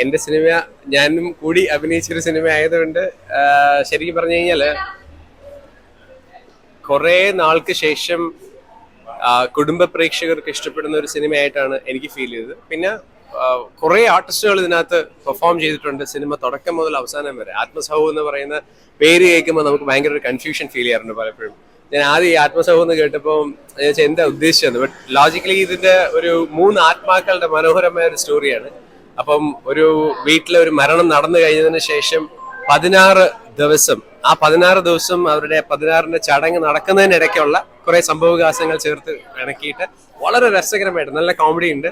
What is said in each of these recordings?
എന്റെ സിനിമ ഞാനും കൂടി അഭിനയിച്ചൊരു സിനിമ ആയതുകൊണ്ട് ശരിക്കും പറഞ്ഞു കഴിഞ്ഞാല് കുറെ നാൾക്ക് ശേഷം കുടുംബ പ്രേക്ഷകർക്ക് ഇഷ്ടപ്പെടുന്ന ഒരു സിനിമയായിട്ടാണ് എനിക്ക് ഫീൽ ചെയ്തത്. പിന്നെ കുറെ ആർട്ടിസ്റ്റുകൾ ഇതിനകത്ത് പെർഫോം ചെയ്തിട്ടുണ്ട്. സിനിമ തുടക്കം മുതൽ അവസാനം വരെ. ആത്മസഹു എന്ന് പറയുന്ന പേര് കേൾക്കുമ്പോൾ നമുക്ക് ഭയങ്കര ഒരു കൺഫ്യൂഷൻ ഫീൽ ചെയ്യാറുണ്ട് പലപ്പോഴും. ഞാൻ ആദ്യം ഈ ആത്മസഹു എന്ന് കേട്ടപ്പോൾ എന്താ ഉദ്ദേശിച്ചത്, ബട്ട് ലോജിക്കലി ഇതിന്റെ ഒരു 3 ആത്മാക്കളുടെ മനോഹരമായ ഒരു സ്റ്റോറിയാണ്. അപ്പം ഒരു വീട്ടിലെ ഒരു മരണം നടന്നു കഴിഞ്ഞതിന് ശേഷം 16 ദിവസം, ആ 16 ദിവസം അവരുടെ 16ന്റെ ചടങ്ങ് നടക്കുന്നതിനിടയ്ക്കുള്ള കുറെ സംഭവവികാസങ്ങൾ ചേർത്ത് ഇണക്കിയിട്ട് വളരെ രസകരമായിട്ട് നല്ല കോമഡി ഉണ്ട്.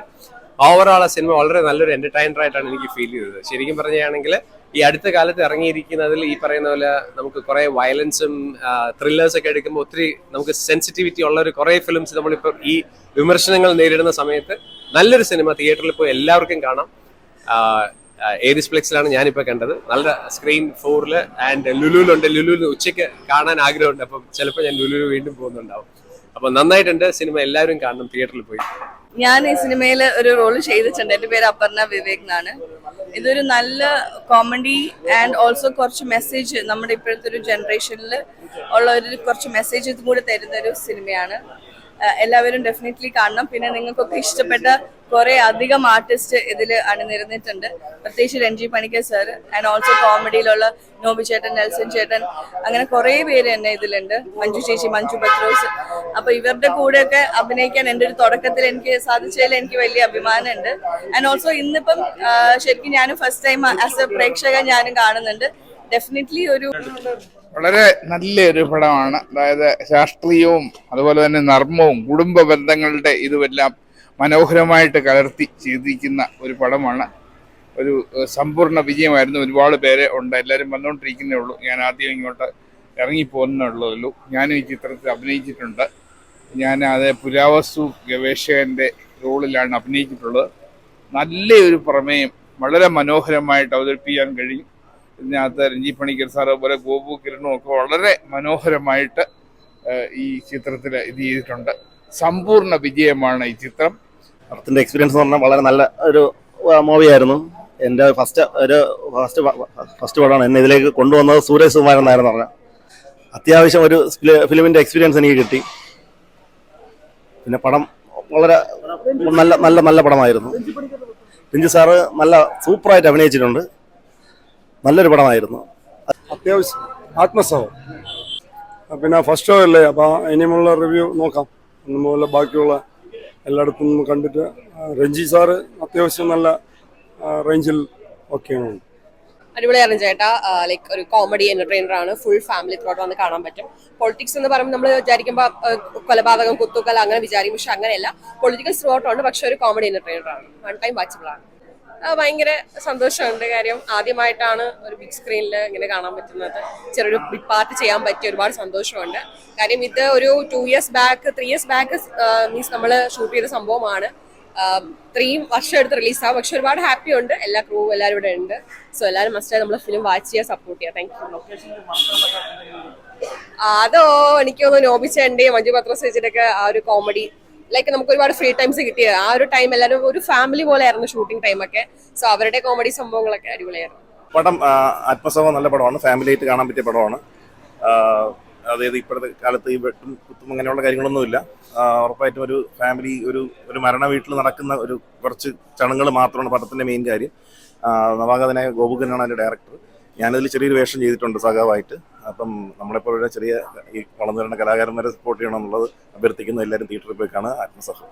ഓവറോൾ ആ സിനിമ വളരെ നല്ലൊരു എന്റർടൈനർ ആയിട്ടാണ് എനിക്ക് ഫീൽ ചെയ്തത്. ശരിക്കും പറയുകയാണെങ്കിൽ ഈ അടുത്ത കാലത്ത് ഇറങ്ങിയിരിക്കുന്നതിൽ ഈ പറയുന്ന പോലെ നമുക്ക് കുറെ വയലൻസും ത്രില്ലേഴ്സ് ഒക്കെ എടുക്കുമ്പോൾ ഒത്തിരി നമുക്ക് സെൻസിറ്റിവിറ്റി ഉള്ള ഒരു കുറെ ഫിലിംസ് നമ്മളിപ്പോൾ ഈ വിമർശനങ്ങൾ നേരിടുന്ന സമയത്ത് നല്ലൊരു സിനിമ തിയേറ്ററിൽ പോയി എല്ലാവർക്കും കാണാം. ഏരിസ് ഫ്ലെക്സിലാണ് ഞാനിപ്പോൾ കണ്ടത്. നല്ല സ്ക്രീൻ 4-ല് ആൻഡ് ലുലുലുണ്ട്. ലുലുവിൽ ഉച്ചയ്ക്ക് കാണാൻ ആഗ്രഹമുണ്ട്. അപ്പം ചിലപ്പോൾ ഞാൻ ലുലുലു വീണ്ടും പോകുന്നുണ്ടാവും. അപ്പം നന്നായിട്ടുണ്ട് സിനിമ, എല്ലാവരും കാണണം തിയേറ്ററിൽ പോയി. ഞാൻ ഈ സിനിമയിൽ ഒരു റോള് ചെയ്തിട്ടുണ്ട്. എൻ്റെ പേര് അപർണ വിവേക് എന്നാണ്. ഇതൊരു നല്ല കോമഡി ആൻഡ് ഓൾസോ കുറച്ച് മെസ്സേജ് നമ്മുടെ ഇപ്പോഴത്തെ ഒരു ജനറേഷനിൽ ഉള്ള ഒരു കുറച്ച് മെസ്സേജ് ഇതും കൂടെ തരുന്ന ഒരു സിനിമയാണ്. എല്ലാവരും ഡെഫിനറ്റ്ലി കാണണം. പിന്നെ നിങ്ങൾക്കൊക്കെ ഇഷ്ടപ്പെട്ട കുറെ അധികം ആർട്ടിസ്റ്റ് ഇതിൽ അണിനിരന്നിട്ടുണ്ട്. പ്രത്യേകിച്ച് Renji Panicker sir and also കോമഡിയിലുള്ള നോബി ചേട്ടൻ, നെൽസൺ ചേട്ടൻ, അങ്ങനെ കുറെ പേര് തന്നെ ഇതിലുണ്ട്. മഞ്ജു ചേച്ചി, മഞ്ജു പത്രോസ്. അപ്പൊ ഇവരുടെ കൂടെയൊക്കെ അഭിനയിക്കാൻ എൻ്റെ ഒരു തുടക്കത്തിൽ എനിക്ക് സാധിച്ചതിൽ എനിക്ക് വലിയ അഭിമാനമുണ്ട്. ആൻഡ് ഓൾസോ ഇന്നിപ്പം ശരിക്കും ഞാനും ഫസ്റ്റ് ടൈം ആസ് എ പ്രേക്ഷക ഞാനും കാണുന്നുണ്ട്. ഡെഫിനറ്റ്ലി ഒരു വളരെ നല്ലൊരു പടമാണ്. അതായത് രാഷ്ട്രീയവും അതുപോലെ തന്നെ നർമ്മവും കുടുംബ ബന്ധങ്ങളുടെ ഇതുമെല്ലാം മനോഹരമായിട്ട് കലർത്തി ചെയ്തിരിക്കുന്ന ഒരു പടമാണ്. ഒരു സമ്പൂർണ്ണ വിജയമായിരുന്നു. ഒരുപാട് പേരെ ഉണ്ട്, എല്ലാവരും വന്നുകൊണ്ടിരിക്കുന്നേ ഉള്ളൂ. ഞാൻ ആദ്യം ഇങ്ങോട്ട് ഇറങ്ങിപ്പോകുന്നുള്ളൂ. ഞാനും ഈ ചിത്രത്തിൽ അഭിനയിച്ചിട്ടുണ്ട്. ഞാൻ അത് പുരാവസ്തു ഗവേഷകൻ്റെ റോളിലാണ് അഭിനയിച്ചിട്ടുള്ളത്. നല്ലൊരു പ്രമേയം വളരെ മനോഹരമായിട്ട് അവതരിപ്പിക്കാൻ കഴിയും. ഇതിനകത്ത് രഞ്ജി പണിക്കർ സാറ് പോലെ ഗോപു കിരണും ഒക്കെ വളരെ മനോഹരമായിട്ട് ഈ ചിത്രത്തിൽ ഇത് ചെയ്തിട്ടുണ്ട്. സമ്പൂർണ്ണ വിജയമാണ് ഈ ചിത്രം. പടത്തിൻ്റെ എക്സ്പീരിയൻസ് എന്ന് പറഞ്ഞാൽ വളരെ നല്ല ഒരു മൂവിയായിരുന്നു. എൻ്റെ ഫസ്റ്റ് പടമാണ്. എന്നെ ഇതിലേക്ക് കൊണ്ടുവന്നത് സൂരജ് സുകുമാരൻ എന്നായിരുന്നു പറഞ്ഞാൽ. അത്യാവശ്യം ഒരു ഫിലിമിൻ്റെ എക്സ്പീരിയൻസ് എനിക്ക് കിട്ടി. പിന്നെ പടം വളരെ നല്ല നല്ല നല്ല പടമായിരുന്നു. രഞ്ജി സാറ് നല്ല സൂപ്പറായിട്ട് അഭിനയിച്ചിട്ടുണ്ട്. നല്ലൊരു പടമായിരുന്നു. അത്യാവശ്യം ആത്മസഹം. പിന്നെ ഫസ്റ്റ് ഷോ അല്ലേ, അപ്പോൾ ഇനിയുമുള്ള റിവ്യൂ നോക്കാം. അതുപോലെ ബാക്കിയുള്ള എല്ലായിടത്തും നിന്ന് കണ്ടിട്ട് രഞ്ജി സാറ് അത്യാവശ്യം നല്ല റേഞ്ചിൽ ഒക്കെയാണ്. അടിപൊളിയായിരുന്നു ചേട്ടാ. ലൈക്ക് ഒരു കോമഡി എന്റർടൈനർ ആണ്. ഫുൾ ഫാമിലി ത്രോട്ട് വന്ന് കാണാൻ പറ്റും. പൊളിറ്റിക്സ് എന്ന് പറയുമ്പോൾ നമ്മൾ വിചാരിക്കുമ്പോൾ കൊലപാതകം, കുത്തുക്കൽ അങ്ങനെ വിചാരിക്കും. പക്ഷെ അങ്ങനെയല്ല, പൊളിറ്റിക്കൽ ത്രോട്ട് ഉണ്ട്. പക്ഷെ ഒരു കോമഡി എന്റർടൈനർ ആണ്. വൺ ടൈം വാച്ചബിൾ ആണ്. ഭയങ്കര സന്തോഷമുണ്ട്. കാര്യം ആദ്യമായിട്ടാണ് ഒരു ബിഗ് സ്ക്രീനിൽ ഇങ്ങനെ കാണാൻ പറ്റുന്നത്. ചെറിയൊരു ബിഗ് പാർട്ട് ചെയ്യാൻ പറ്റിയ ഒരുപാട് സന്തോഷമുണ്ട്. കാര്യം ഇത് ഒരു 3 ഇയേഴ്സ് ബാക്ക് മീൻസ് നമ്മൾ ഷൂട്ട് ചെയ്ത സംഭവമാണ്. 3 വർഷം എടുത്ത് റിലീസാവും. പക്ഷെ ഒരുപാട് ഹാപ്പി ഉണ്ട്. എല്ലാ ക്രൂ എല്ലാവരും ഇവിടെ ഉണ്ട്. സോ എല്ലാവരും മസ്റ്റായി നമ്മളെ ഫിലിം വാച്ച് ചെയ്യുക, സപ്പോർട്ട് ചെയ്യുക. Thank you. അതോ എനിക്ക് തോന്നുന്നു നോബിച്ചേന്റെയും മഞ്ജു പത്രോസ് ചേച്ചിയുടെയൊക്കെ ആ ഒരു കോമഡി, ലൈക്ക് നമുക്ക് ഒരുപാട് ഫ്രീ ടൈംസ് കിട്ടിയത് ആ ഒരു ടൈം എല്ലാവരും ഒരു ഫാമിലി പോലെ ആയിരുന്നു ഷൂട്ടിംഗ് ടൈമൊക്കെ. സോ അവരുടെ കോമഡി സംഭവങ്ങളൊക്കെ അടിപൊളിയായിരുന്നു. പടം ആത്മസഹം നല്ല പടമാണ്. ഫാമിലി ആയിട്ട് കാണാൻ പറ്റിയ പടമാണ്. അതായത് ഇപ്പോഴത്തെ കാലത്ത് ഈ വെട്ടും കുത്തും അങ്ങനെയുള്ള കാര്യങ്ങളൊന്നുമില്ല. ഉറപ്പായിട്ടും ഒരു ഫാമിലി ഒരു മരണ വീട്ടിൽ നടക്കുന്ന ഒരു കുറച്ച് ചടങ്ങുകൾ മാത്രമാണ് പടത്തിൻ്റെ മെയിൻ കാര്യം. നവാഗതനായ ഗോപുകനാണ് അതിൻ്റെ ഡയറക്ടർ. ഞാനതിൽ ചെറിയൊരു വേഷം ചെയ്തിട്ടുണ്ട് സഖാവായിട്ട്. അപ്പം നമ്മളെപ്പോലുള്ള ചെറിയ ഈ വളർന്നു വരുന്ന കലാകാരന്മാരെ സപ്പോർട്ട് ചെയ്യണം എന്നുള്ളത് അഭ്യർത്ഥിക്കുന്നു. എല്ലാവരും തിയേറ്ററിൽ പോയി കാണുക ആത്മസഹം.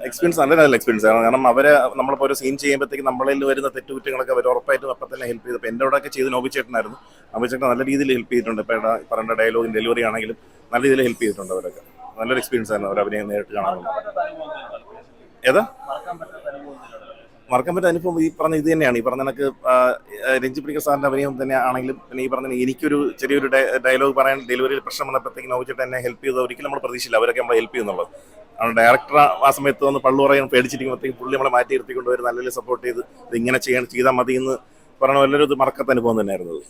എക്സ്പീരിയൻസ് നല്ല എക്സ്പീരിയൻസ് ആണ്. കാരണം അവരെ നമ്മളിപ്പോൾ ഒരു സീൻ ചെയ്യുമ്പോഴത്തേക്ക് നമ്മളിൽ വരുന്ന തെറ്റുകുറ്റങ്ങളൊക്കെ അവർ ഉറപ്പായിട്ടും അപ്പം തന്നെ ഹെൽപ്പ് ചെയ്തു. അപ്പോൾ എൻ്റെ കൂടെയൊക്കെ ചെയ്ത് നോബിച്ചേട്ടനായിരുന്നു. നോബിച്ചേട്ടൻ നല്ല രീതിയിൽ ഹെൽപ്പ് ചെയ്തിട്ടുണ്ട്. ഇപ്പോൾ പറയേണ്ട ഡയലോഗും ഡെലിവറി ആണെങ്കിലും നല്ല രീതിയിൽ ഹെൽപ്പ് ചെയ്തിട്ടുണ്ട്. അവരൊക്കെ നല്ലൊരു എക്സ്പീരിയൻസ് ആയിരുന്നു അവർ അഭിനയം നേരിട്ട് കാണാനുള്ളത്. ഏതാ മറക്കാൻ പറ്റുന്ന അനുഭവം ഈ പറഞ്ഞ ഇത് തന്നെയാണ്. ഈ പറഞ്ഞ കണക്ക് രഞ്ജി പണിക്കർ സാറിൻ്റെ അഭിനയം തന്നെ ആണെങ്കിലും പിന്നെ ഈ പറഞ്ഞ എനിക്കൊരു ചെറിയൊരു ഡയലോഗ് പറയാൻ ഡെലിവറിയിൽ പ്രശ്നം വന്നപ്പോഴത്തേക്ക് നോബിച്ചേട്ടൻ എന്നെ ഹെൽപ്പ് ചെയ്തത് ഒരിക്കലും നമ്മൾ പ്രതീക്ഷയില്ല. അവരൊക്കെ നമ്മളെ ഹെൽപ്പ് ചെയ്യുന്നുള്ളത്. ഡയറക്ടർ ആ സമയത്ത് വന്ന് പള്ളു പറയാൻ പേടിച്ചിരിക്കുമ്പോഴത്തേക്കും പുള്ളി നമ്മളെ മാറ്റി നിർത്തിക്കൊണ്ട് ഒരു നല്ല സപ്പോർട്ട് ചെയ്ത് ഇത് ഇങ്ങനെ ചെയ്താൽ മതി എന്ന് പറഞ്ഞ നല്ലൊരു മറക്കത്ത അനുഭവം തന്നെയായിരുന്നു അത്.